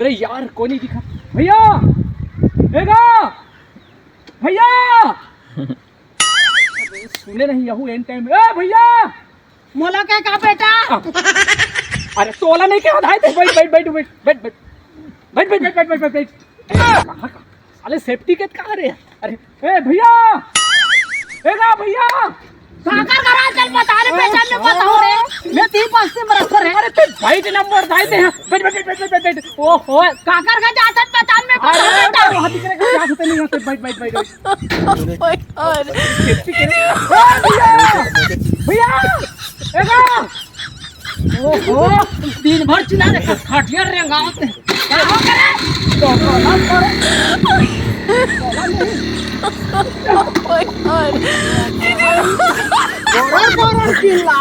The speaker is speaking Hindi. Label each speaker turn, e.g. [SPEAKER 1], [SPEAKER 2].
[SPEAKER 1] अरे यार कोई नहीं दिखा। भैया देखा भैया। सुने नहीं यहू एन टाइम। ए भैया
[SPEAKER 2] मोला के का बेटा
[SPEAKER 1] अरे तोला नहीं क्या धाय थे। बैठ बैठ बैठ बैठ बैठ बैठ बैठ बैठ बैठ बैठ बैठ बैठ। साले सेफ्टी के कहाँ रे। अरे ए भैया देखा भैया
[SPEAKER 2] काकर करा चल बता रे पहचान में बताओ रे मैं 3-5 बरस रे।
[SPEAKER 1] अरे ते भाई नंबर धाय थे। बैठ बैठ बैठ बैठ बैठ। ओहो
[SPEAKER 2] काकर का जात पहचान में
[SPEAKER 1] अरे
[SPEAKER 2] बेटा
[SPEAKER 1] वहां दिख रहा क्या होता नहीं। बैठ बैठ बैठ
[SPEAKER 3] और
[SPEAKER 1] सेफ्टी के भैया देखा।
[SPEAKER 2] ओहो दिन भर चिल्ला रे खटिया रे गांव से क्या हो करे
[SPEAKER 1] तो
[SPEAKER 3] और
[SPEAKER 2] चिल्ला